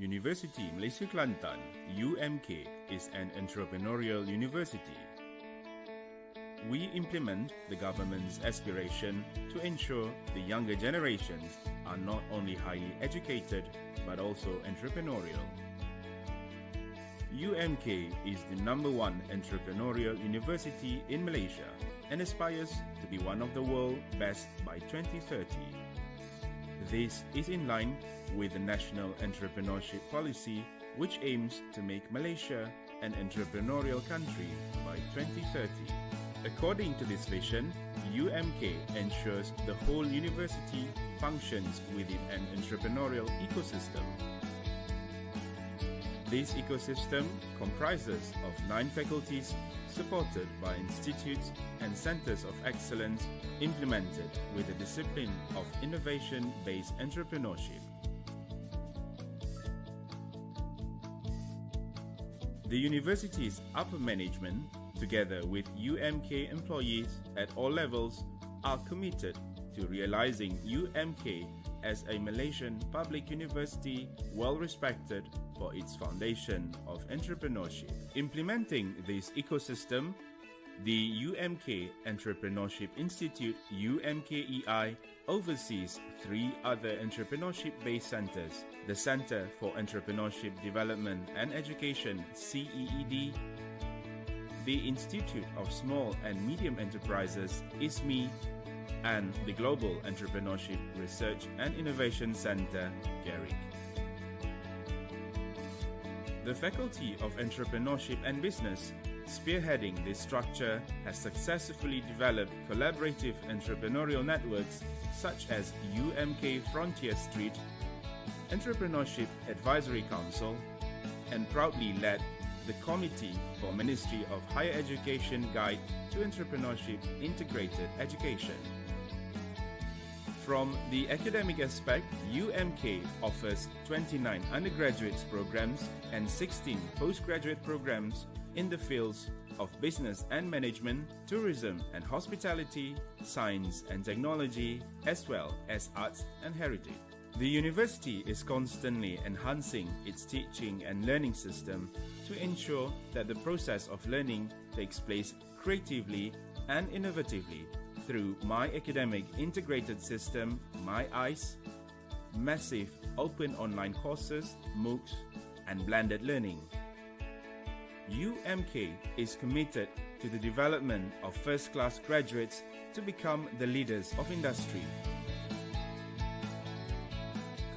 University Malaysia Kelantan, UMK, is an entrepreneurial university. We implement the government's aspiration to ensure the younger generations are not only highly educated but also entrepreneurial. UMK is the #1 entrepreneurial university in Malaysia and aspires to be one of the world's best by 2030. This is in line with the National Entrepreneurship Policy, which aims to make Malaysia an entrepreneurial country by 2030. According to this vision, UMK ensures the whole university functions within an entrepreneurial ecosystem. This ecosystem comprises of 9 faculties supported by institutes and centers of excellence implemented with the discipline of innovation-based entrepreneurship. The university's upper management, together with UMK employees at all levels, are committed to realizing UMK as a Malaysian public university well respected for its foundation of entrepreneurship. Implementing this ecosystem, the UMK Entrepreneurship Institute UMKEI oversees 3 other entrepreneurship-based centers: the Center for Entrepreneurship Development and Education CEED, the Institute of Small and Medium Enterprises ISME, and the Global Entrepreneurship Research and Innovation Center GERIC. The Faculty of Entrepreneurship and Business, spearheading this structure, has successfully developed collaborative entrepreneurial networks such as UMK Frontier Street, Entrepreneurship Advisory Council, and proudly led the Committee for Ministry of Higher Education Guide to Entrepreneurship Integrated Education. From the academic aspect, UMK offers 29 undergraduate programs and 16 postgraduate programs in the fields of business and management, tourism and hospitality, science and technology, as well as arts and heritage. The university is constantly enhancing its teaching and learning system to ensure that the process of learning takes place creatively and innovatively through My Academic Integrated System, My EYES, massive open online courses, MOOCs, and blended learning. UMK is committed to the development of first-class graduates to become the leaders of industry.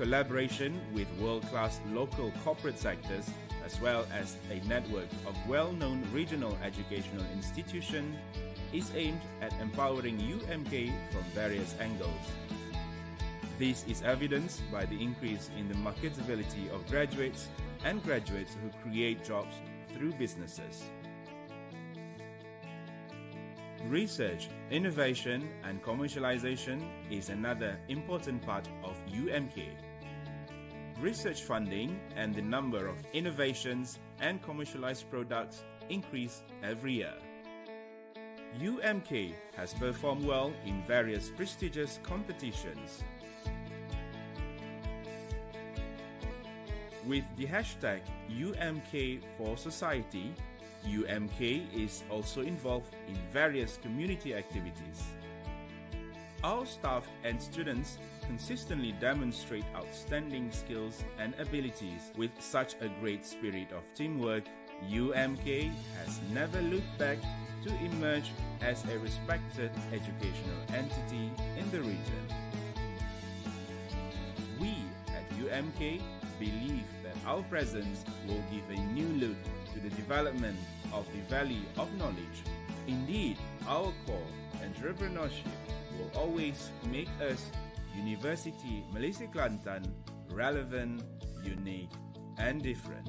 Collaboration with world-class local corporate sectors, as well as a network of well-known regional educational institutions, is aimed at empowering UMK from various angles. This is evidenced by the increase in the marketability of graduates and graduates who create jobs through businesses. Research, innovation, and commercialization is another important part of UMK. Research funding and the number of innovations and commercialized products increase every year. UMK has performed well in various prestigious competitions. With the hashtag UMK for Society, UMK is also involved in various community activities. Our staff and students consistently demonstrate outstanding skills and abilities. With such a great spirit of teamwork, UMK has never looked back to emerge as a respected educational entity in the region. We at UMK believe that our presence will give a new look to the development of the Valley of Knowledge. Indeed, our core, entrepreneurship, will always make us, University Malaysia Kelantan, relevant, unique, and different.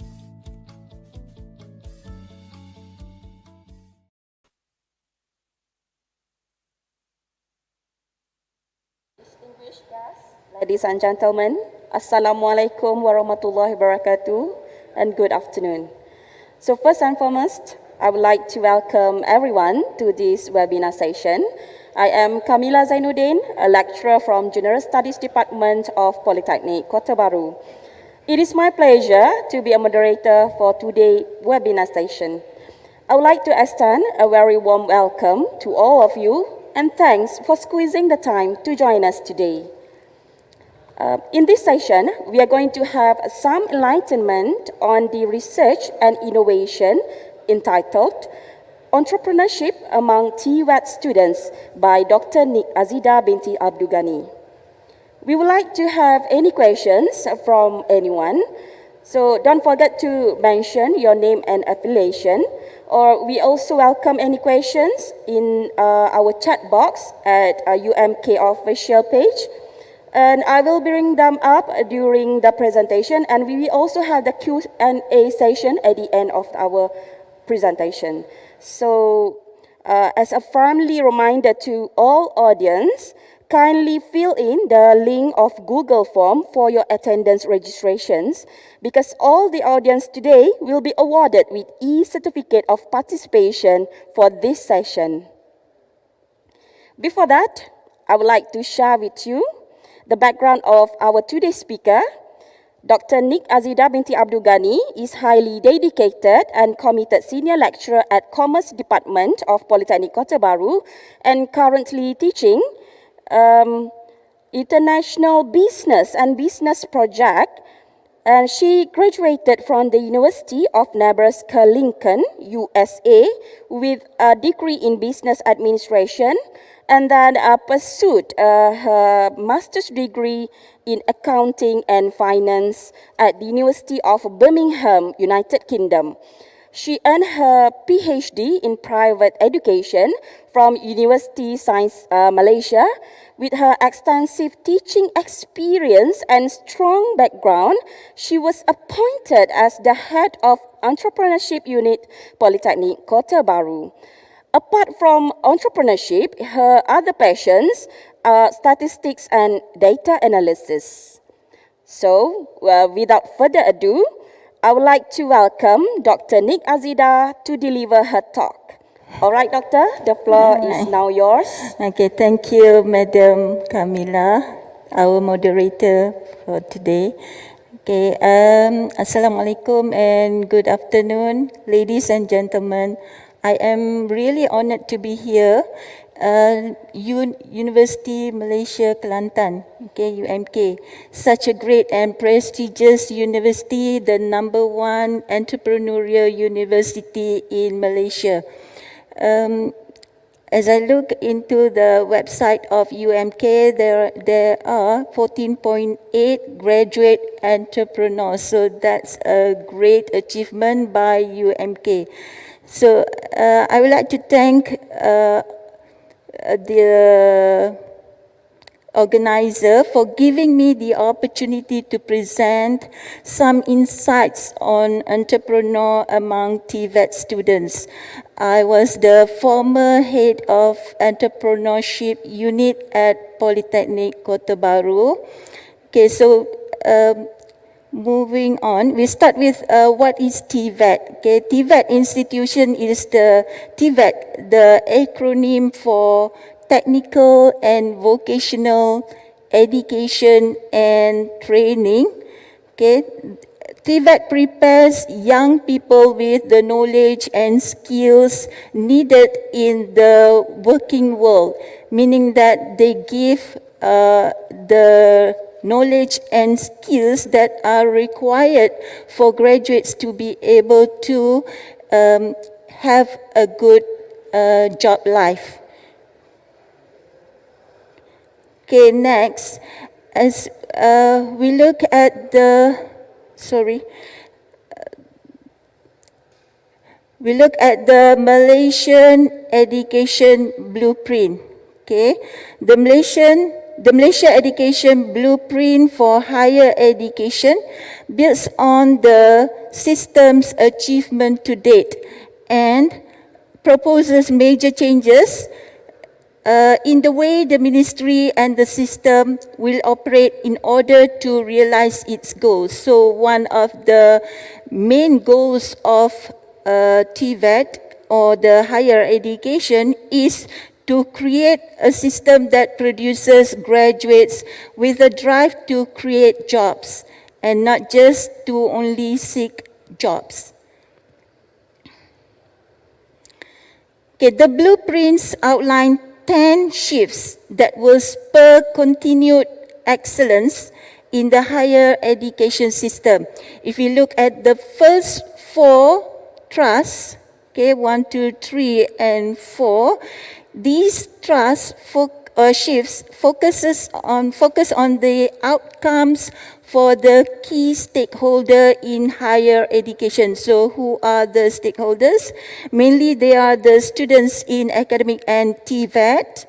Distinguished guests, ladies and gentlemen, Assalamualaikum warahmatullahi wabarakatuh, and good afternoon. So first and foremost, I would like to welcome everyone to this webinar session. I am Kamila Zainuddin, a lecturer from General Studies Department of Polytechnics, Kota Baru. It is my pleasure to be a moderator for today's webinar session. I would like to extend a very warm welcome to all of you and thanks for squeezing the time to join us today. In this session, we are going to have some enlightenment on the research and innovation entitled Entrepreneurship Among TVET Students by Dr. Nik Azida binti Abdul Ghani. We would like to have any questions from anyone, so don't forget to mention your name and affiliation, or we also welcome any questions in our chat box at UMK official page, and I will bring them up during the presentation, and we will also have the Q&A session at the end of our presentation. So, as a friendly reminder to all audience, kindly fill in the link of Google form for your attendance registrations because all the audience today will be awarded with e-certificate of participation for this session. Before that, I would like to share with you the background of our today's speaker. Dr. Nik Azida binti Abdul Ghani is highly dedicated and committed senior lecturer at Commerce Department of Polytechnic Kota Bharu and currently teaching International Business and Business Project, and she graduated from the University of Nebraska-Lincoln, USA, with a degree in Business Administration, and then pursued her master's degree in Accounting and Finance at the University of Birmingham, United Kingdom. She earned her PhD in private education from University Science Malaysia. With her extensive teaching experience and strong background, she was appointed as the head of Entrepreneurship Unit Polytechnic Kota Bharu. Apart from entrepreneurship, her other passions are statistics and data analysis. So, without further ado, I would like to welcome Dr. Nik Azida to deliver her talk. All right, Doctor, the floor is now yours. Okay, thank you, Madam Kamila, our moderator for today. Okay, Assalamualaikum and good afternoon, ladies and gentlemen. I am really honored to be here. University Malaysia Kelantan, okay, UMK, such a great and prestigious university, the #1 entrepreneurial university in Malaysia. As I look into the website of UMK, there are 14.8 graduate entrepreneurs, so that's a great achievement by UMK. So I would like to thank the organizer for giving me the opportunity to present some insights on entrepreneur among TVET students. I was the former head of entrepreneurship unit at Polytechnic Kota Bharu. Okay, so moving on, we start with what is TVET. Okay, TVET institution is the TVET, the acronym for Technical and Vocational Education and Training. Okay, TVET prepares young people with the knowledge and skills needed in the working world, meaning that they give the knowledge and skills that are required for graduates to be able to have a good job life. Okay, next, as we look at the, we look at the Malaysian education blueprint. Okay, the Malaysia Education Blueprint for Higher Education builds on the system's achievement to date and proposes major changes in the way the ministry and the system will operate in order to realize its goals. So one of the main goals of TVET or the higher education is to create a system that produces graduates with a drive to create jobs and not just to only seek jobs. Okay, the blueprints outline 10 shifts that will spur continued excellence in the higher education system. If you look at the first 4 trusts, okay, 1, 2, 3, and 4, these trusts shifts focus on the outcomes for the key stakeholder in higher education. So who are the stakeholders? Mainly they are the students in academic and TVET,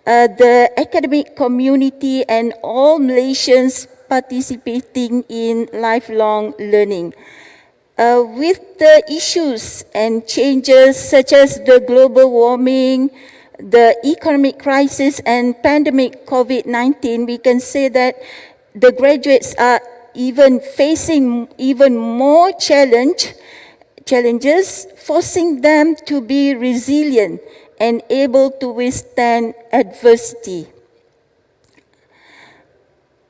the academic community and all Malaysians participating in lifelong learning. With the issues and changes such as the global warming, the economic crisis and pandemic COVID-19, we can say that the graduates are even facing even more challenges, forcing them to be resilient and able to withstand adversity.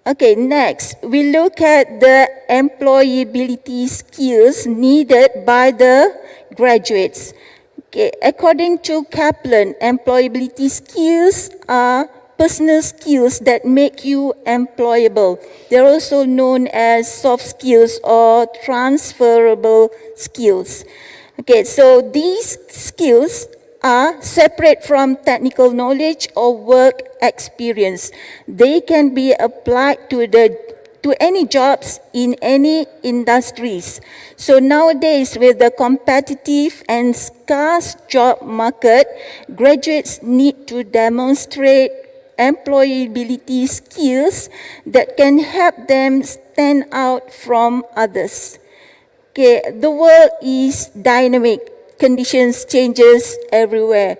Okay, next, we look at the employability skills needed by the graduates. Okay, according to Kaplan, employability skills are personal skills that make you employable. They're also known as soft skills or transferable skills. Okay, so these skills are separate from technical knowledge or work experience. They can be applied to any jobs in any industries. So nowadays, with the competitive and scarce job market, graduates need to demonstrate employability skills that can help them stand out from others. Okay, the world is dynamic, conditions changes everywhere.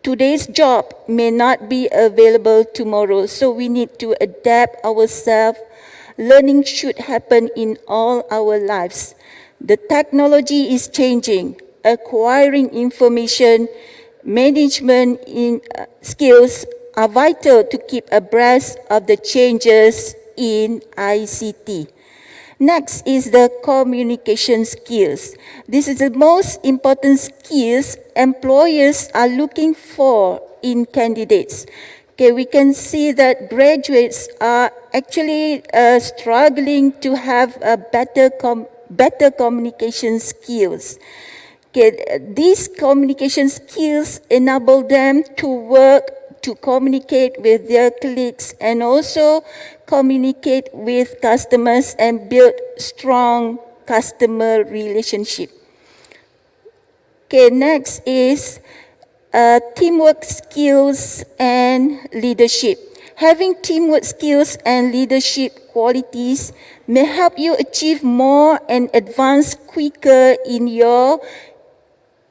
Today's job may not be available tomorrow, so we need to adapt ourselves. Learning should happen in all our lives. The technology is changing. Acquiring information, management skills are vital to keep abreast of the changes in ICT. Next is the communication skills. This is the most important skills employers are looking for in candidates. Okay, we can see that graduates are actually struggling to have a better communication skills. Okay, these communication skills enable them to work, to communicate with their colleagues and also communicate with customers and build strong customer relationship. Okay, next is teamwork skills and leadership. Having teamwork skills and leadership qualities may help you achieve more and advance quicker in your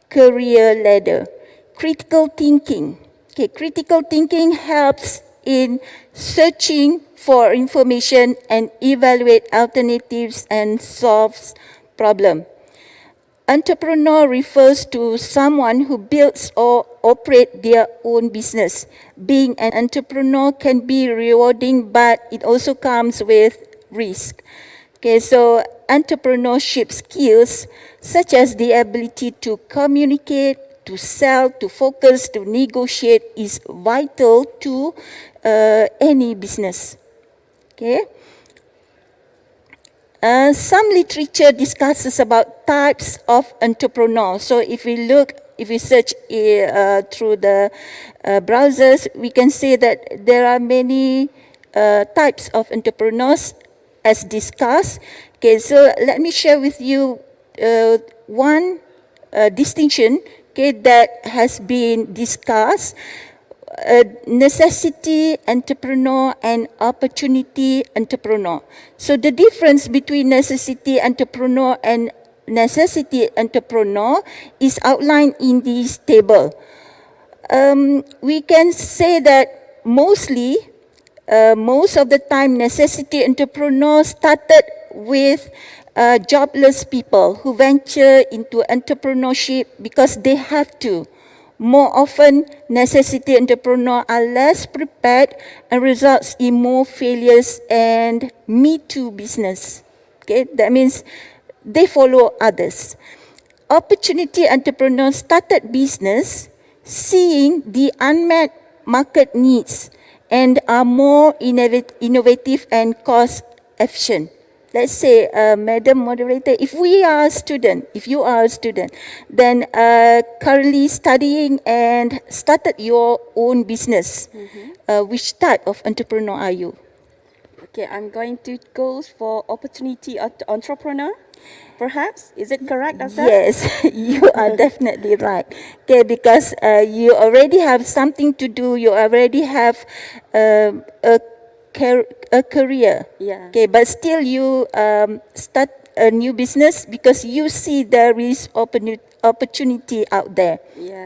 career ladder. Critical thinking. Okay, critical thinking helps in searching for information and evaluate alternatives and solves problems. Entrepreneur refers to someone who builds or operates their own business. Being an entrepreneur can be rewarding, but it also comes with risk. Okay, so entrepreneurship skills such as the ability to communicate, to sell, to focus, to negotiate is vital to any business. Okay. Some literature discusses about types of entrepreneurs. So if we search through the browsers, we can see that there are many types of entrepreneurs as discussed. Okay, so let me share with you one distinction, okay, that has been discussed. Necessity entrepreneur and opportunity entrepreneur. So the difference between necessity entrepreneur and necessity entrepreneur is outlined in this table. We can say that most of the time necessity entrepreneurs started with jobless people who venture into entrepreneurship because they have to, More often, necessity entrepreneurs are less prepared and results in more failures and me too business. Okay, that means they follow others. Opportunity entrepreneurs started business seeing the unmet market needs and are more innovative and cost efficient. Let's say, Madam Moderator, if you are a student, then currently studying and started your own business, which type of entrepreneur are you? Okay, I'm going to go for opportunity entrepreneur. Perhaps, is it correct, Doctor? Yes, you are definitely right. Okay, because you already have something to do, you already have a career. Yeah. Okay, but still you start a new business because you see there is opportunity out there. Yeah.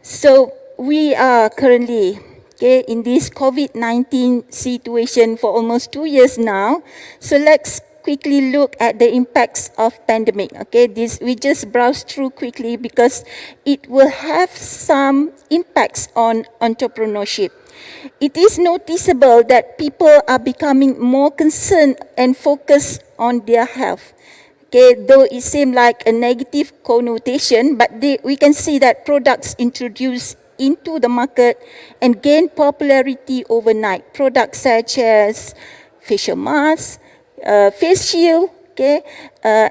So we are currently in this COVID-19 situation for almost 2 years now. So let's quickly look at the impacts of pandemic. Okay, we just browse through quickly because it will have some impacts on entrepreneurship. It is noticeable that people are becoming more concerned and focused on their health. Okay, though it seems like a negative connotation, but we can see that products introduced into the market and gain popularity overnight. Products such as facial masks, face shield, okay,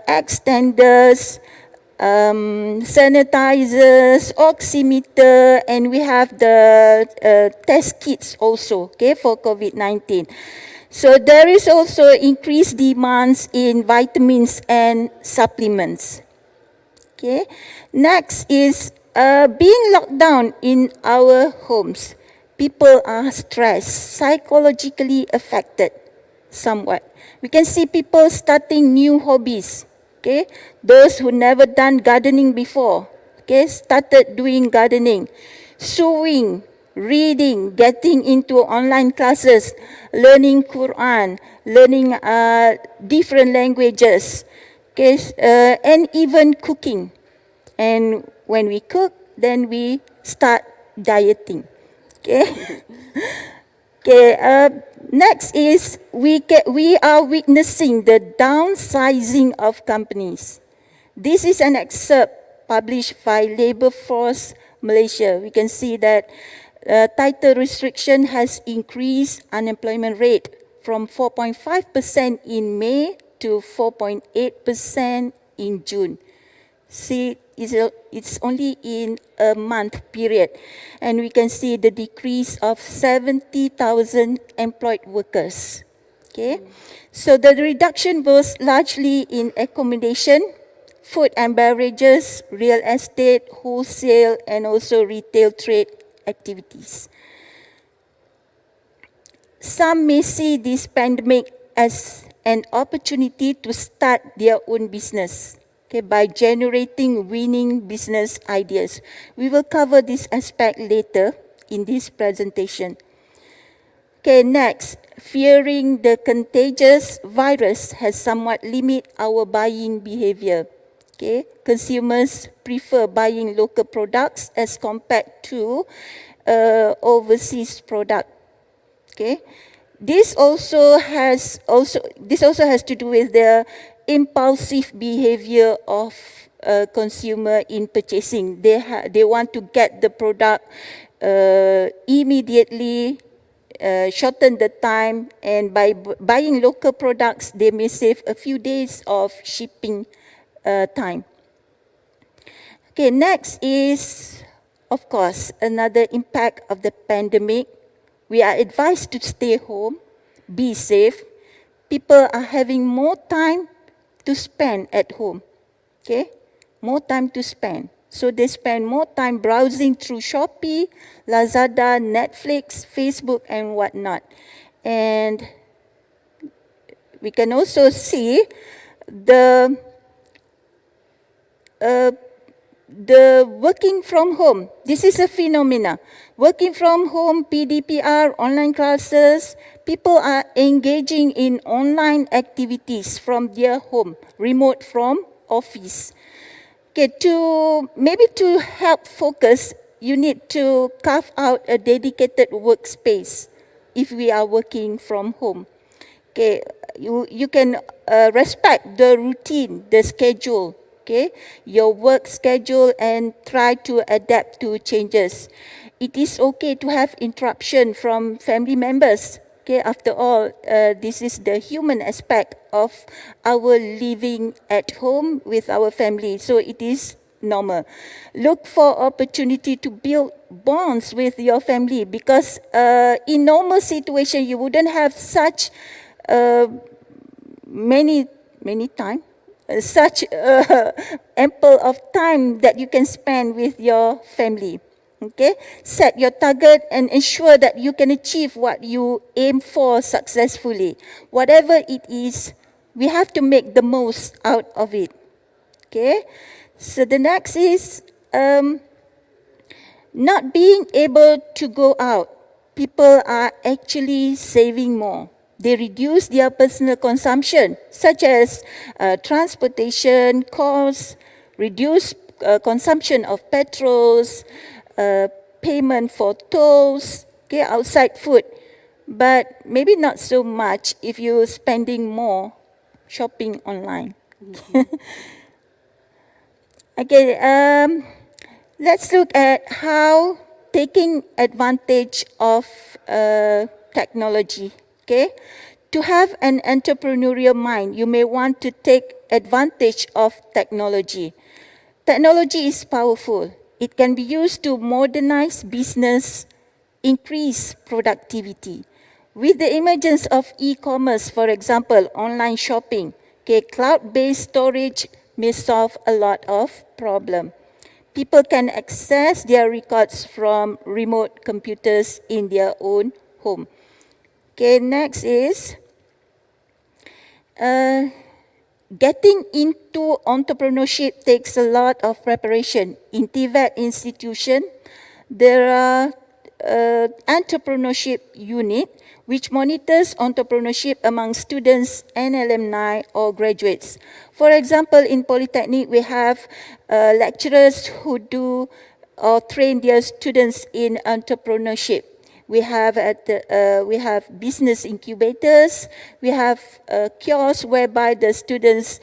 extenders, sanitizers, oximeter, and we have the test kits also, okay, for COVID-19. So there is also increased demands in vitamins and supplements. Okay. Next is being locked down in our homes. People are stressed, psychologically affected somewhat. We can see people starting new hobbies. Okay, those who never done gardening before, okay, started doing gardening, sewing, reading, getting into online classes, learning Quran, learning different languages, okay, and even cooking. And when we cook, then we start dieting. Okay. Okay. Next is we are witnessing the downsizing of companies. This is an excerpt published by Labour Force Malaysia. We can see that tighter restriction has increased unemployment rate from 4.5% in May to 4.8% in June. See, it's only in a month period. And we can see the decrease of 70,000 employed workers. Okay, so the reduction was largely in accommodation, food and beverages, real estate, wholesale, and also retail trade activities. Some may see this pandemic as an opportunity to start their own business, okay, by generating winning business ideas. We will cover this aspect later in this presentation. Okay, next, fearing the contagious virus has somewhat limited our buying behavior. Okay, consumers prefer buying local products as compared to overseas product. Okay, this also has to do with the impulsive behavior of consumer in purchasing. They want to get the product immediately, shorten the time, and by buying local products, they may save a few days of shipping time. Okay, next is, of course, another impact of the pandemic. We are advised to stay home, be safe. People are having more time to spend at home, okay? More time to spend. So they spend more time browsing through Shopee, Lazada, Netflix, Facebook, and whatnot. And we can also see the working from home. This is a phenomena. Working from home, PDPR, online classes, people are engaging in online activities from their home, remote from office. Okay, to help focus, you need to carve out a dedicated workspace if we are working from home. Okay, you can respect the routine, the schedule, okay, your work schedule, and try to adapt to changes. It is okay to have interruption from family members. Okay, after all, this is the human aspect of our living at home with our family, so it is normal. Look for opportunity to build bonds with your family, because in normal situation you wouldn't have such many time, such ample of time that you can spend with your family. Okay, set your target and ensure that you can achieve what you aim for successfully. Whatever it is, we have to make the most out of it. Okay, so the next is not being able to go out. People are actually saving more. They reduce their personal consumption, such as transportation costs, reduce consumption of petrols, payment for tolls, okay, outside food. But maybe not so much if you're spending more shopping online. Okay, let's look at how taking advantage of technology. Okay, to have an entrepreneurial mind, you may want to take advantage of technology. Technology is powerful. It can be used to modernize business, increase productivity. With the emergence of e-commerce, for example, online shopping, okay, cloud-based storage may solve a lot of problems. People can access their records from remote computers in their own home. Okay, next is getting into entrepreneurship takes a lot of preparation. In TVET institution, there are entrepreneurship unit which monitors entrepreneurship among students and alumni or graduates. For example, in Polytechnics, we have lecturers who do or train their students in entrepreneurship. We have business incubators. We have kiosks whereby the students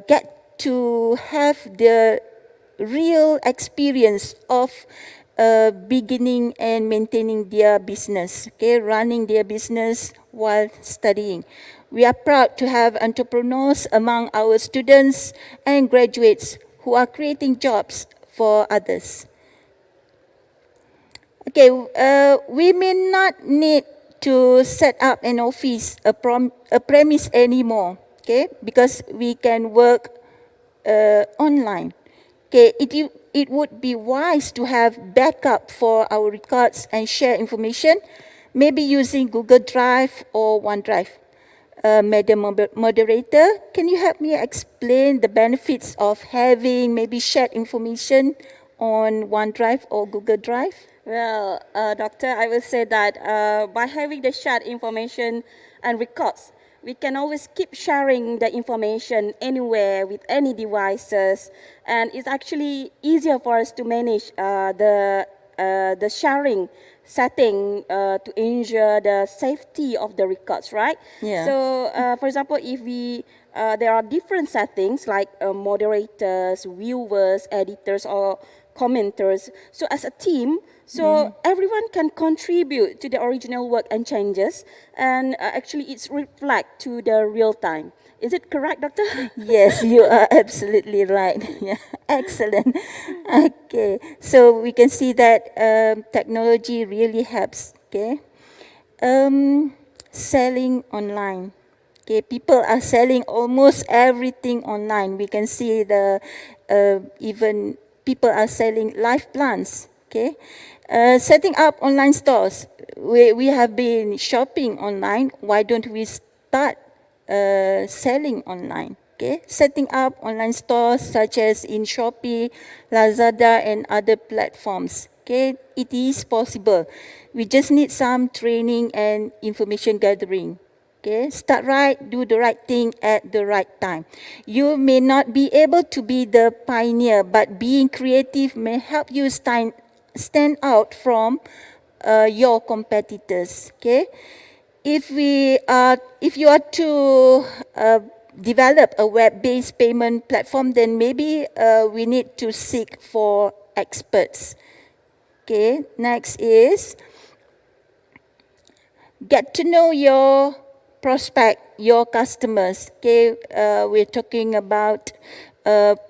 get to have the real experience of beginning and maintaining their business, okay, running their business while studying. We are proud to have entrepreneurs among our students and graduates who are creating jobs for others. Okay, we may not need to set up an office, a premise anymore, okay, because we can work online. Okay, it would be wise to have backup for our records and share information, maybe using Google Drive or OneDrive. Madam Moderator, can you help me explain the benefits of having maybe shared information on OneDrive or Google Drive? Well, Doctor, I will say that by having the shared information and records, we can always keep sharing the information anywhere with any devices, and it's actually easier for us to manage the sharing setting to ensure the safety of the records, right? Yeah. So, for example, if there are different settings like moderators, viewers, editors, or commenters. So as a team, everyone can contribute to the original work and changes, and actually it's reflect to the real time. Is it correct, Doctor? Yes, you are absolutely right. Yeah, excellent. Okay, so we can see that technology really helps. Okay, selling online. Okay, people are selling almost everything online. We can see the even people are selling life plants. Okay, setting up online stores. We have been shopping online. Why don't we start selling online? Okay, setting up online stores such as in Shopee, Lazada, and other platforms. Okay, it is possible. We just need some training and information gathering. Okay, start right, do the right thing at the right time. You may not be able to be the pioneer, but being creative may help you stand out from your competitors. Okay, if you are to develop a web-based payment platform, then maybe we need to seek for experts. Okay, next is get to know your prospect, your customers. Okay, we're talking about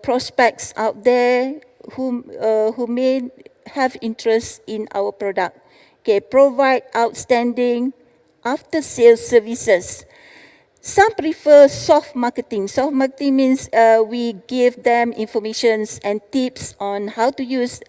prospects out there who may have interest in our product. Okay, provide outstanding after-sales services. Some prefer soft marketing. Soft marketing means we give them information and tips on how to use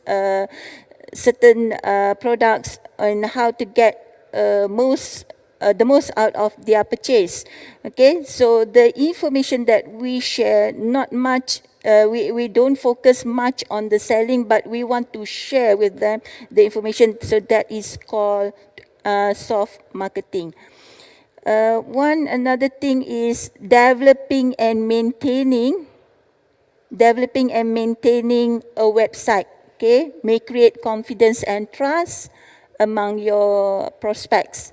certain products and how to get the most out of their purchase. Okay, so the information that we share, not much, we don't focus much on the selling, but we want to share with them the information, so that is called soft marketing. Another thing is developing and maintaining a website. Okay, may create confidence and trust among your prospects.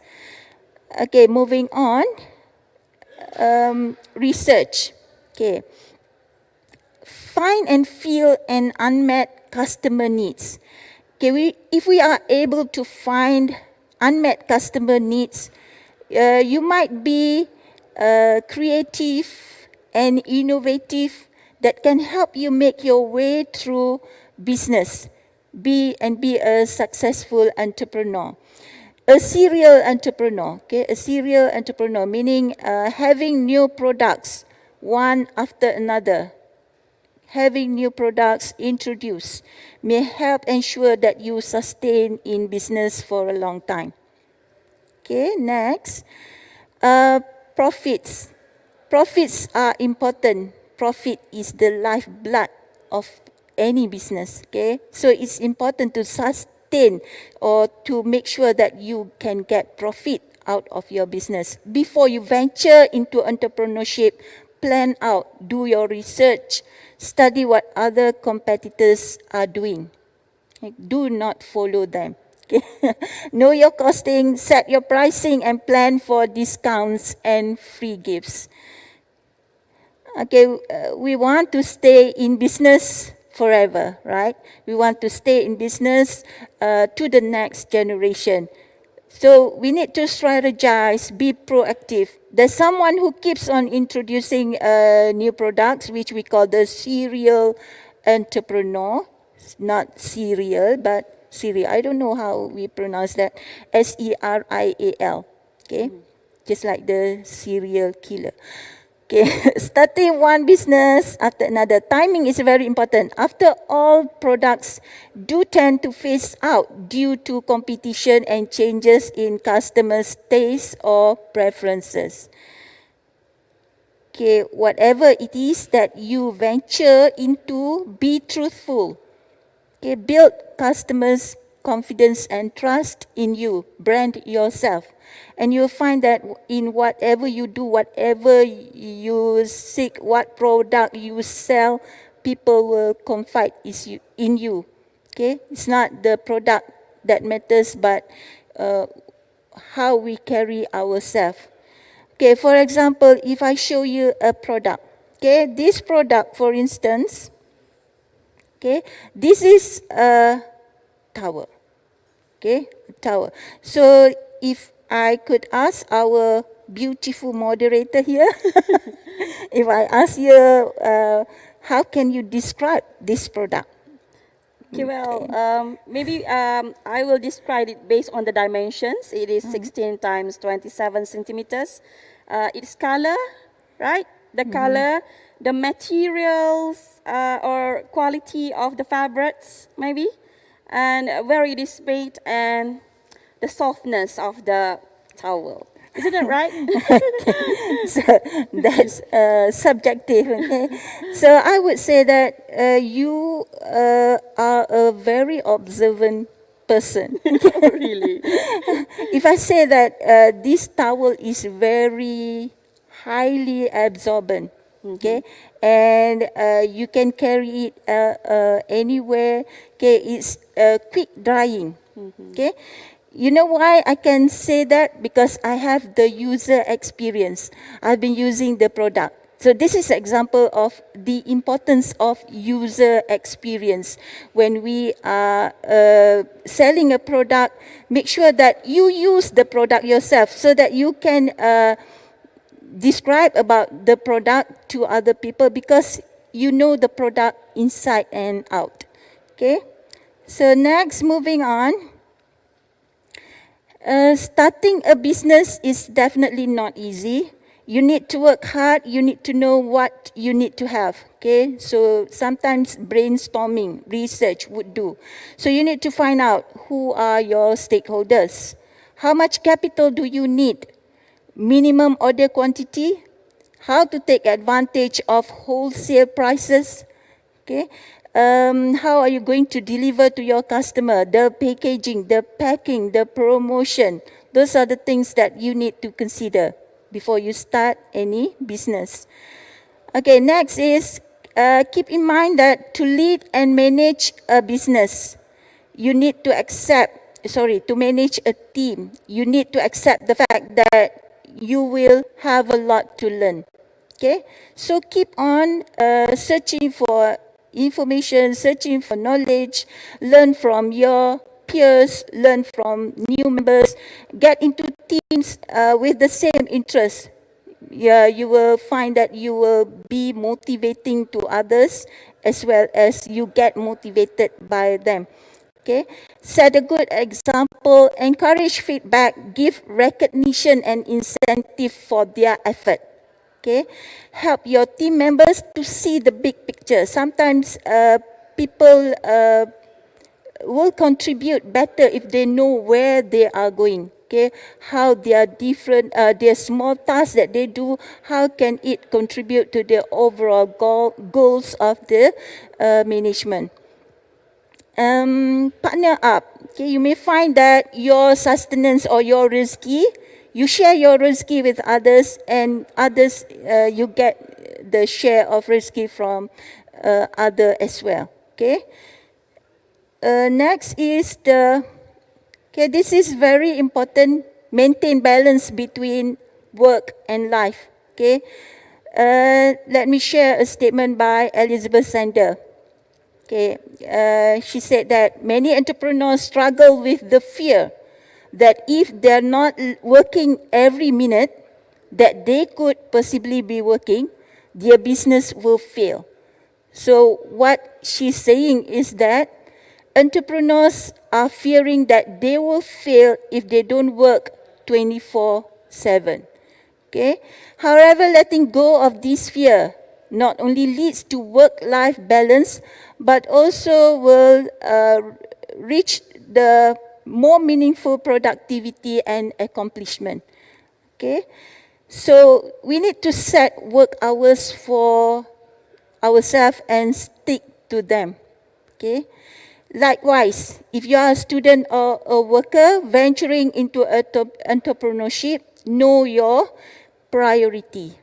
Okay, moving on. Research. Okay, find and fill an unmet customer needs. Okay, if we are able to find unmet customer needs, you might be creative and innovative that can help you make your way through business, be a successful entrepreneur. A serial entrepreneur, okay? A serial entrepreneur, meaning having new products one after another. Having new products introduced may help ensure that you sustain in business for a long time. Okay, next. Profits. Profits are important. Profit is the lifeblood of any business, okay? So it's important to sustain or to make sure that you can get profit out of your business. Before you venture into entrepreneurship, plan out, do your research, study what other competitors are doing. Okay? Do not follow them. Okay? Know your costing, set your pricing, and plan for discounts and free gifts. Okay, we want to stay in business forever, right? We want to stay in business to the next generation. So we need to strategize, be proactive. There's someone who keeps on introducing new products, which we call the serial entrepreneur. Not serial, but serial. I don't know how we pronounce that. SERIAL. Okay, just like the serial killer. Okay, starting one business after another. Timing is very important. After all, products do tend to phase out due to competition and changes in customers' tastes or preferences. Okay, whatever it is that you venture into, be truthful. Okay, build customers' confidence and trust in you. Brand yourself. And you'll find that in whatever you do, whatever you seek, what product you sell, people will confide in you. Okay? It's not the product that matters, but how we carry ourselves. Okay, for example, if I show you a product. Okay, this product, for instance, okay, this is a tower. Okay, a tower. So if I could ask our beautiful moderator here, if I ask you, how can you describe this product? Okay, well, maybe I will describe it based on the dimensions. It is 16 times 27 centimeters. Its color, right? The color, the materials or quality of the fabrics, maybe, and where it is made, and the softness of the towel. Isn't it right? So that's subjective. Okay? So I would say that you are a very observant person. Really? If I say that this towel is very highly absorbent, okay, and you can carry it anywhere, okay, it's quick drying, okay. You know why I can say that? Because I have the user experience. I've been using the product. So this is an example of the importance of user experience. When we are selling a product, make sure that you use the product yourself so that you can describe about the product to other people because you know the product inside and out. Okay. So next, moving on. Starting a business is definitely not easy. You need to work hard. You need to know what you need to have. Okay, so sometimes brainstorming, research would do. So you need to find out who are your stakeholders. How much capital do you need? Minimum order quantity. How to take advantage of wholesale prices. Okay. How are you going to deliver to your customer? The packaging, the packing, the promotion. Those are the things that you need to consider before you start any business. Okay, next is keep in mind that to lead and manage a business, you need to to manage a team, you need to accept the fact that you will have a lot to learn. Okay, so keep on searching for information, searching for knowledge, learn from your peers, learn from new members, get into teams with the same interest. Yeah, you will find that you will be motivating to others as well as you get motivated by them. Okay, set a good example, encourage feedback, give recognition and incentive for their effort. Okay, help your team members to see the big picture. Sometimes people will contribute better if they know where they are going. Okay, how their different, their small tasks that they do, how can it contribute to the overall goals of the management. Partner up. Okay, you may find that your sustenance or your rezeki, you share your rezeki with others, and others you get the share of rezeki from other as well. Okay. Next is this is very important. Maintain balance between work and life. Okay. Let me share a statement by Elizabeth Sander. Okay, she said that many entrepreneurs struggle with the fear that if they're not working every minute that they could possibly be working, their business will fail. So what she's saying is that entrepreneurs are fearing that they will fail if they don't work 24/7. Okay. However, letting go of this fear not only leads to work-life balance, but also will reach the more meaningful productivity and accomplishment. Okay, so we need to set work hours for ourselves and stick to them. Okay, likewise, if you are a student or a worker venturing into entrepreneurship, know your priority.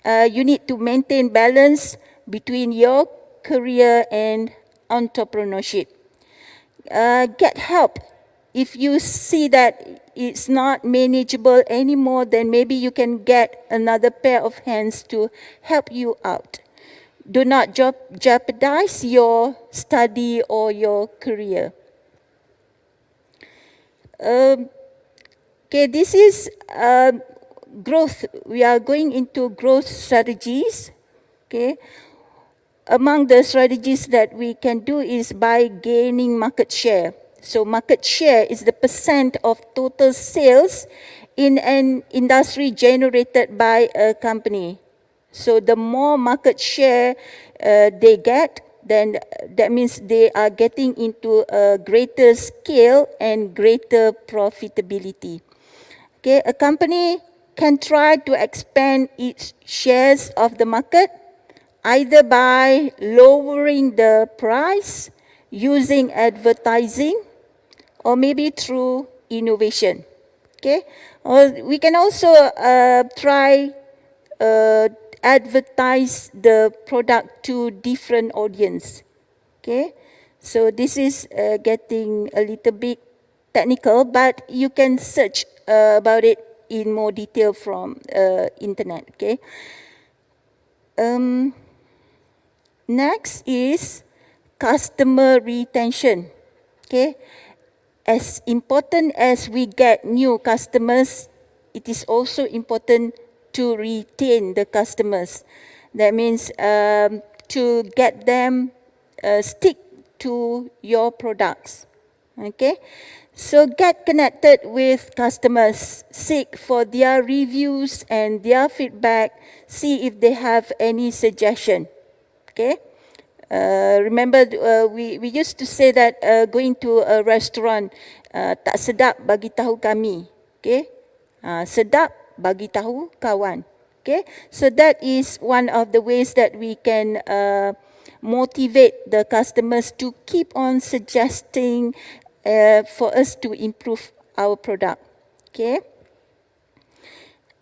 You need to maintain balance between your career and entrepreneurship. Get help. If you see that it's not manageable anymore, then maybe you can get another pair of hands to help you out. Do not jeopardize your study or your career. Okay, this is growth. We are going into growth strategies. Okay. Among the strategies that we can do is by gaining market share. So market share is the percent of total sales in an industry generated by a company. So the more market share they get, then that means they are getting into a greater scale and greater profitability. Okay, a company can try to expand its shares of the market either by lowering the price, using advertising, or maybe through innovation. Okay, or we can also try advertise the product to different audience. Okay, so this is getting a little bit technical, but you can search about it in more detail from internet. Okay. Next is customer retention. Okay, as important as we get new customers, it is also important to retain the customers. That means to get them stick to your products. Okay, so get connected with customers, seek for their reviews and their feedback, see if they have any suggestion. Okay. Remember, we used to say that going to a restaurant, tak sedap bagi tahu kami. Okay. Sedap bagi tahu kawan. Okay. So that is one of the ways that we can motivate the customers to keep on suggesting for us to improve our product. Okay.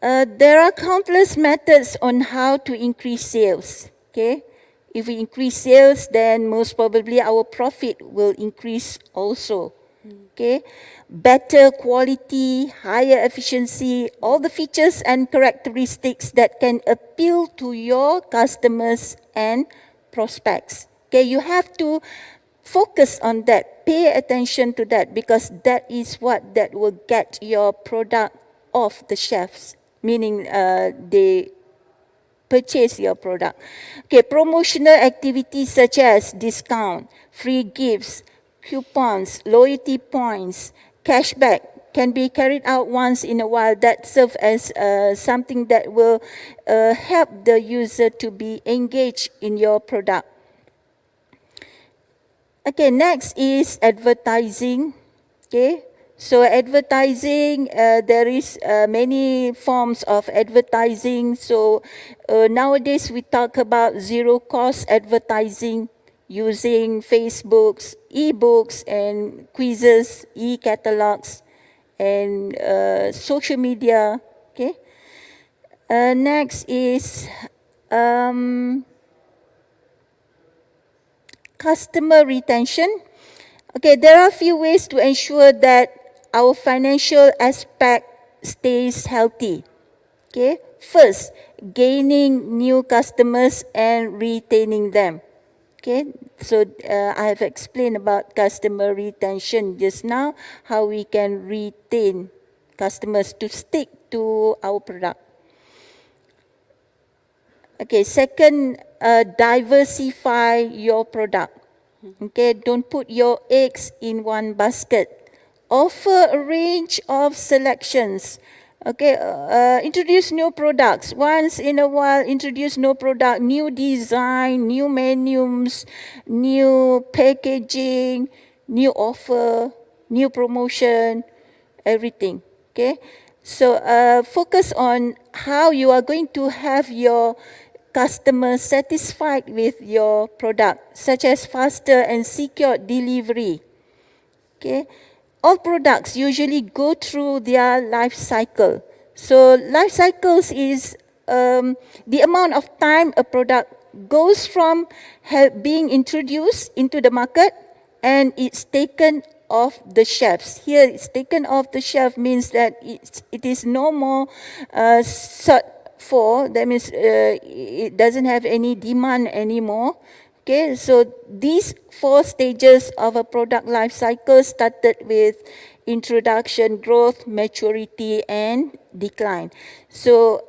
There are countless methods on how to increase sales. Okay. If we increase sales, then most probably our profit will increase also. Okay, better quality, higher efficiency, all the features and characteristics that can appeal to your customers and prospects. Okay, you have to focus on that, pay attention to that, because that is what that will get your product off the shelves, meaning they purchase your product. Okay, promotional activities such as discount, free gifts, coupons, loyalty points, cashback can be carried out once in a while. That serve as something that will help the user to be engaged in your product. Okay, next is advertising. Okay, so advertising, there is many forms of advertising. So nowadays we talk about zero cost advertising using Facebook's, e-books and quizzes, e-catalogs and social media. Okay. Next is customer retention. Okay, there are a few ways to ensure that our financial aspect stays healthy. Okay, first, gaining new customers and retaining them. Okay, so I have explained about customer retention just now, how we can retain customers to stick to our product. Okay, second, diversify your product. Okay, don't put your eggs in one basket. Offer a range of selections. Okay, introduce new products. Once in a while, introduce new product, new design, new menus, new packaging, new offer, new promotion, everything. Okay, so focus on how you are going to have your customers satisfied with your product, such as faster and secure delivery. Okay. All products usually go through their life cycle. So life cycles is the amount of time a product goes from being introduced into the market and it's taken off the shelves. Here it's taken off the shelf means that it is no more sought for. That means it doesn't have any demand anymore. Okay, so these 4 stages of a product life cycle started with introduction, growth, maturity, and decline. So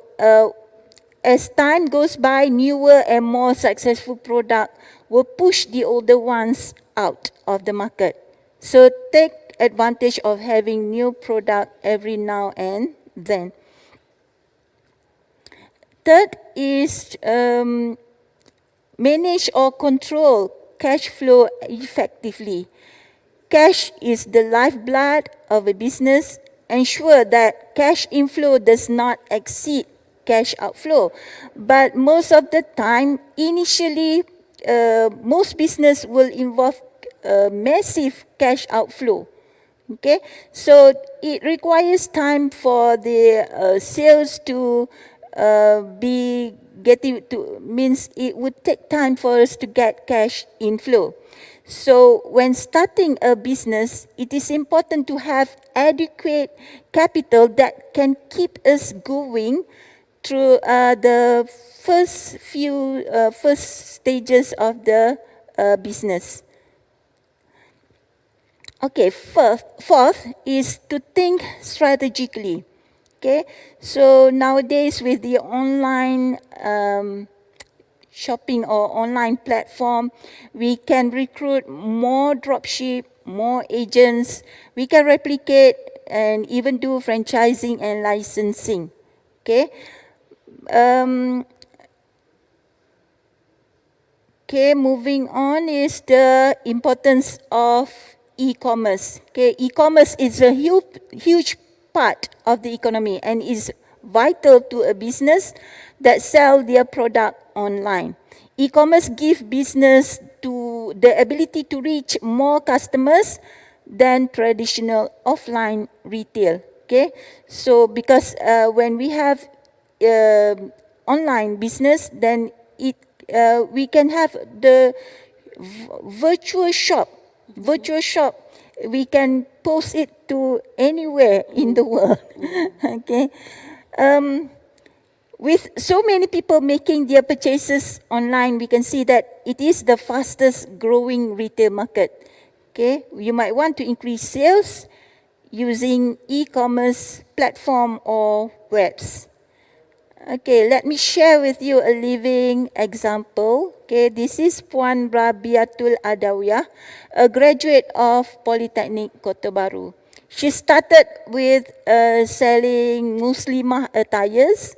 as time goes by, newer and more successful product will push the older ones out of the market. So take advantage of having new product every now and then. Third is manage or control cash flow effectively. Cash is the lifeblood of a business. Ensure that cash inflow does not exceed cash outflow. But most of the time, initially, most business will involve massive cash outflow. Okay, so it requires time for the sales to be getting to, means it would take time for us to get cash inflow. So when starting a business, it is important to have adequate capital that can keep us going through the first stages of the business. Okay, fourth is to think strategically. Okay, so nowadays with the online shopping or online platform, we can recruit more dropship, more agents. We can replicate and even do franchising and licensing. Okay. Okay, moving on is the importance of e-commerce. Okay, e-commerce is a huge part of the economy and is vital to a business that sell their product online. E-commerce gives business to the ability to reach more customers than traditional offline retail. Okay, so because when we have online business, then we can have the virtual shop. Virtual shop, we can post it to anywhere in the world. Okay. With so many people making their purchases online, we can see that it is the fastest growing retail market. Okay, you might want to increase sales using e-commerce platform or webs. Okay, let me share with you a living example. Okay, this is Puan Rabiatul Adawiyah, a graduate of Polytechnic Kota Baru. She started with selling Muslimah attires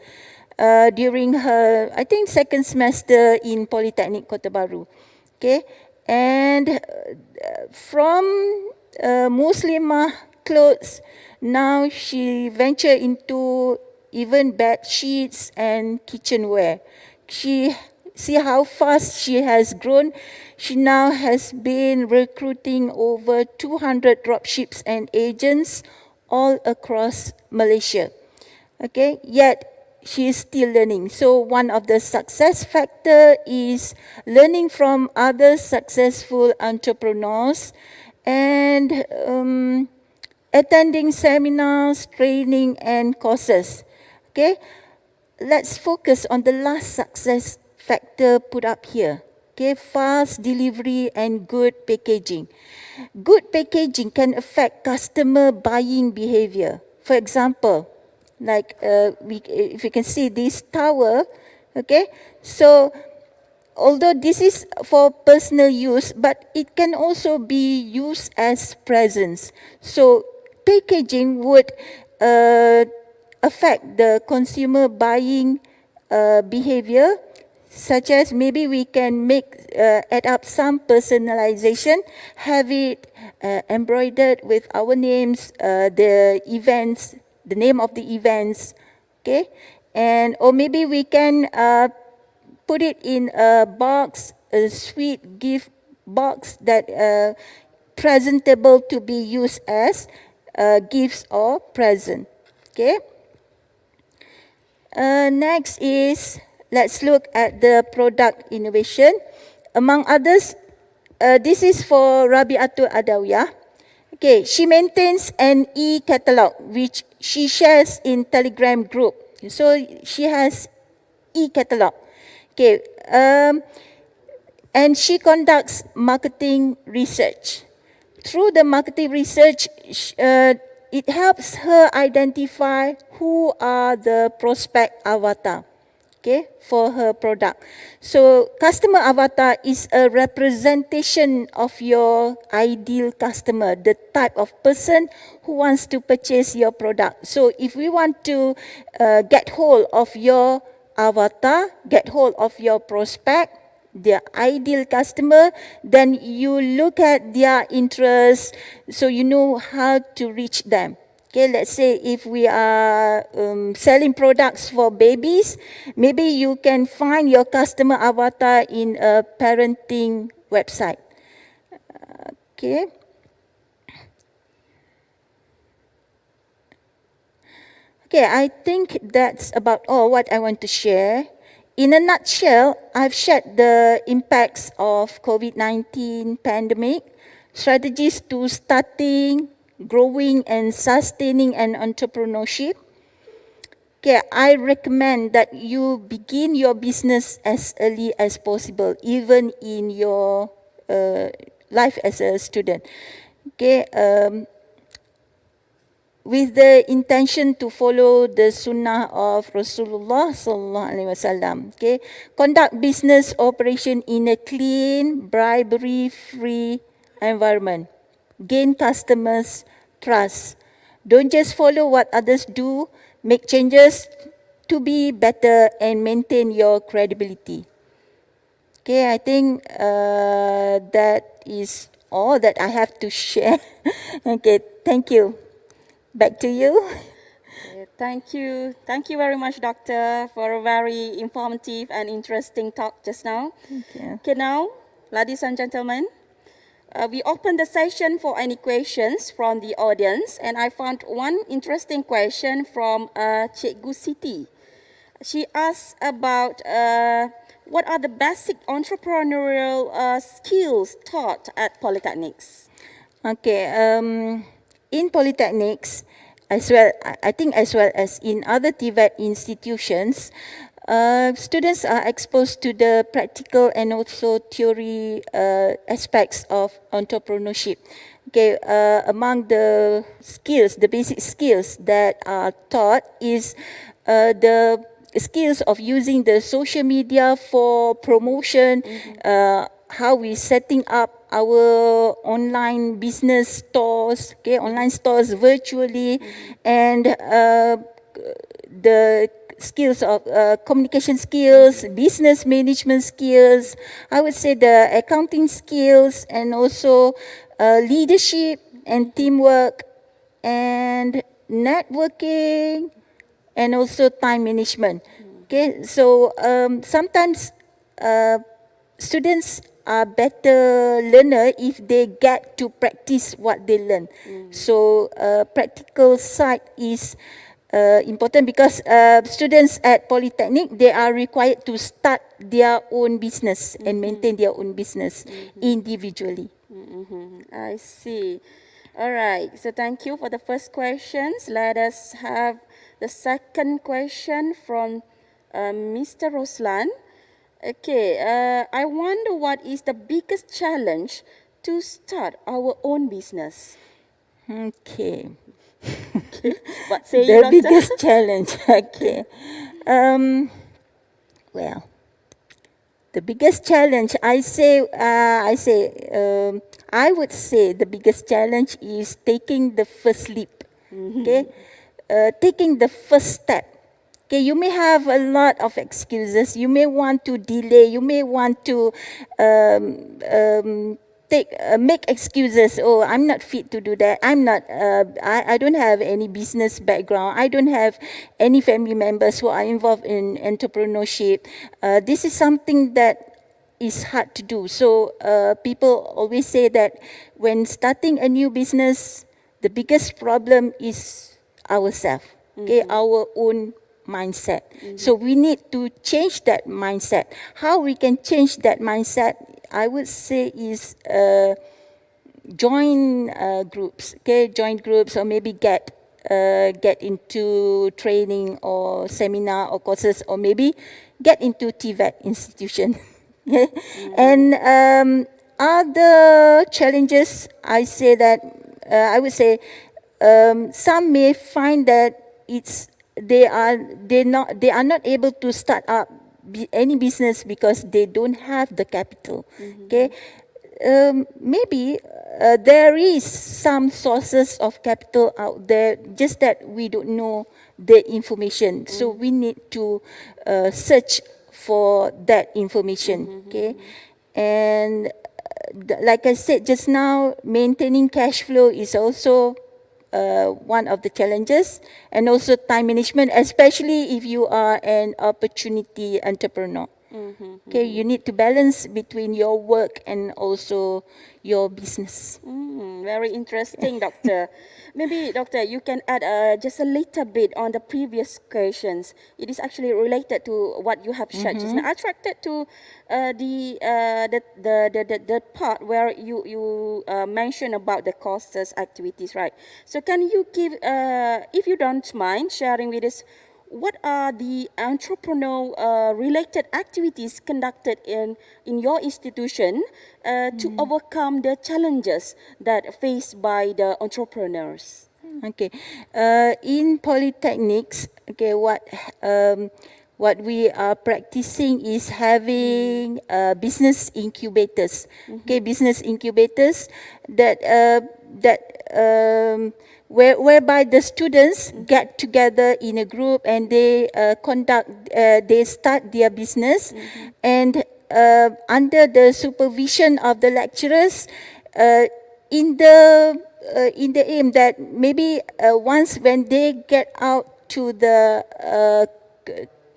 during her, I think, second semester in Polytechnic Kota Baru. Okay, and from Muslimah clothes, now she ventured into even bed sheets and kitchenware. See how fast she has grown. She now has been recruiting over 200 dropships and agents all across Malaysia. Okay, yet she is still learning. So one of the success factor is learning from other successful entrepreneurs and attending seminars, training, and courses. Okay, let's focus on the last success factor put up here. Okay, fast delivery and good packaging. Good packaging can affect customer buying behavior. For example, like if you can see this tower, okay, so although this is for personal use, but it can also be used as presents. So packaging would affect the consumer buying behavior, such as maybe we can add up some personalization, have it embroidered with our names, the events, the name of the events, okay, and or maybe we can put it in a box, a sweet gift box that presentable to be used as gifts or present. Okay. Next is, let's look at the product innovation. Among others, this is for Rabiatul Adawiyah. Okay, she maintains an e-catalog which she shares in Telegram group. So she has e-catalog. Okay, and she conducts marketing research. Through the marketing research, it helps her identify who are the prospect avatar, okay, for her product. So customer avatar is a representation of your ideal customer, the type of person who wants to purchase your product. So if we want to get hold of your avatar, get hold of your prospect, their ideal customer, then you look at their interests so you know how to reach them. Okay, let's say if we are selling products for babies, maybe you can find your customer avatar in a parenting website. Okay. Okay, I think that's about all what I want to share. In a nutshell, I've shared the impacts of COVID-19 pandemic, strategies to starting, growing and sustaining an entrepreneurship. Okay, I recommend that you begin your business as early as possible, even in your life as a student. Okay, with the intention to follow the sunnah of Rasulullah sallallahu alaihi wasallam. Okay, conduct business operation in a clean, bribery-free environment. Gain customers' trust. Don't just follow what others do. Make changes to be better and maintain your credibility. Okay, I think that is all that I have to share. Okay, thank you. Back to you. Thank you. Thank you very much, Doctor, for a very informative and interesting talk just now. Thank you. Okay, now, ladies and gentlemen, we open the session for any questions from the audience, and I found one interesting question from Cikgu Siti. She asked about what are the basic entrepreneurial skills taught at Polytechnics? Okay, in Polytechnics, as well, I think as well as in other TVET institutions, students are exposed to the practical and also theory aspects of entrepreneurship. Okay, among the skills, the basic skills that are taught is the skills of using the social media for promotion, how we setting up our online business stores, okay, online stores virtually, and the skills of communication skills, business management skills, I would say the accounting skills, and also leadership and teamwork and networking and also time management. Okay, so sometimes students are better learner if they get to practice what they learn. So practical side is important because students at Polytechnic, they are required to start their own business and maintain their own business individually. I see. All right. So thank you for the first questions. Let us have the second question from Mr. Roslan. Okay, I wonder what is the biggest challenge to start our own business? Okay. What say The you, Doctor? biggest challenge. Okay. Well, the biggest challenge, I would say the biggest challenge is taking the first leap. Okay, taking the first step. Okay, you may have a lot of excuses. You may want to delay. You may want to make excuses. Oh, I'm not fit to do that. I'm not. I don't have any business background. I don't have any family members who are involved in entrepreneurship. This is something that is hard to do. So people always say that when starting a new business, the biggest problem is ourselves. Okay, our own mindset. So we need to change that mindset. How we can change that mindset, I would say, is join groups. Okay, join groups, or maybe get into training or seminar or courses, or maybe get into TVET institution. Okay? And other challenges, I would say some may find that they are not able to start up any business because they don't have the capital. Okay, maybe there is some sources of capital out there, just that we don't know the information. So we need to search for that information. Okay, and like I said just now, maintaining cash flow is also one of the challenges, and also time management, especially if you are an opportunity entrepreneur. Okay, you need to balance between your work and also your business. Very interesting, Doctor. Maybe, Doctor, you can add just a little bit on the previous questions. It is actually related to what you have shared just now. Attracted to the part where you mentioned about the courses activities, right? So can you give, if you don't mind, sharing with us, what are the entrepreneurial related activities conducted in your institution to overcome the challenges that are faced by the entrepreneurs? Okay, in Polytechnics, okay, what we are practicing is having business incubators. Okay, business incubators whereby the students get together in a group and they they start their business, and under the supervision of the lecturers, in the aim that maybe once when they get out to the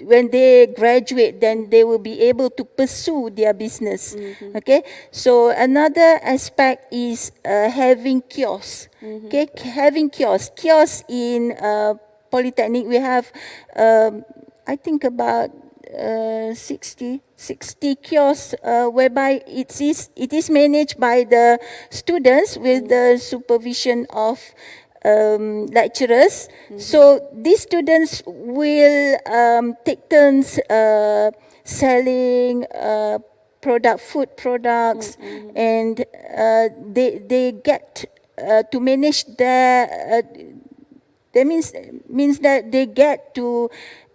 when they graduate, then they will be able to pursue their business. Okay, so another aspect is having kiosks. Okay, having kiosks in Polytechnic. We have I think about 60 kiosks whereby it is managed by the students with the supervision of lecturers. So these students will take turns selling food products, and they get to manage their. That means that they get to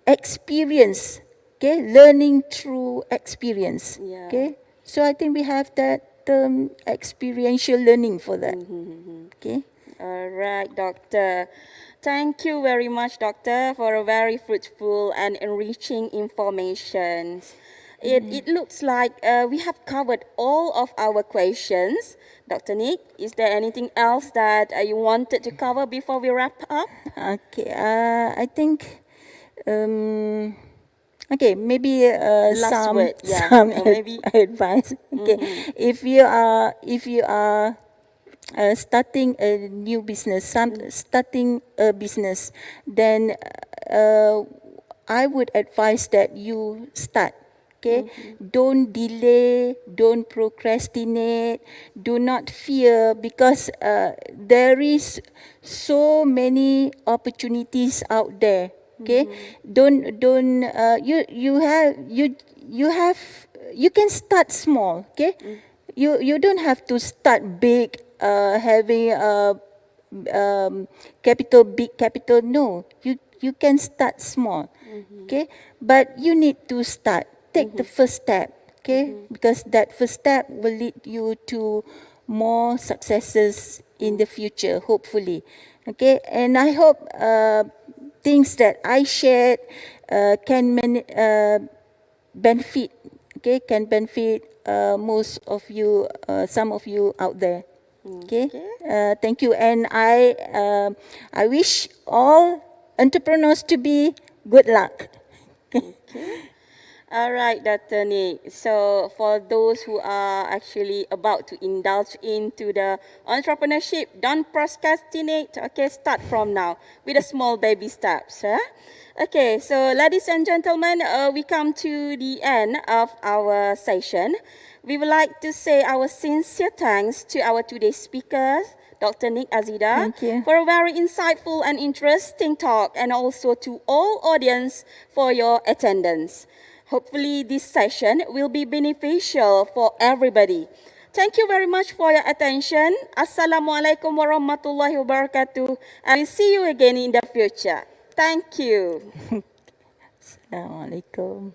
experience. Okay, learning through experience. Yeah. Okay, so I think we have that experiential learning for that. Okay. All right, Doctor. Thank you very much, Doctor, for a very fruitful and enriching information. It looks like we have covered all of our questions. Dr. Nick, is there anything else that you wanted to cover before we wrap up? Okay, I think, okay, maybe Last word, yeah. some Maybe. advice. Okay, if you are starting a new business, starting a business, then I would advise that you start. Okay, don't delay, don't procrastinate, do not fear, because there is so many opportunities out there. Okay, you can start small. Okay, you don't have to start big, having big capital. No, you can start small. Okay, but you need to start. Take the first step. Okay, because that first step will lead you to more successes in the future, hopefully. Okay, and I hope things that I shared can benefit. Okay, can benefit most of you, some of you out there. Okay, thank you, and I wish all entrepreneurs to be good luck. All right, Dr. Nick. So for those who are actually about to indulge into the entrepreneurship, don't procrastinate. Okay, start from now with a small baby steps. Okay, so ladies and gentlemen, we come to the end of our session. We would like to say our sincere thanks to our today's speakers, Dr. Nick Azida, Thank you. for a very insightful and interesting talk, and also to all audience for your attendance. Hopefully this session will be beneficial for everybody. Thank you very much for your attention. Assalamualaikum warahmatullahi wabarakatuh. And we'll see you again in the future. Thank you. Assalamualaikum.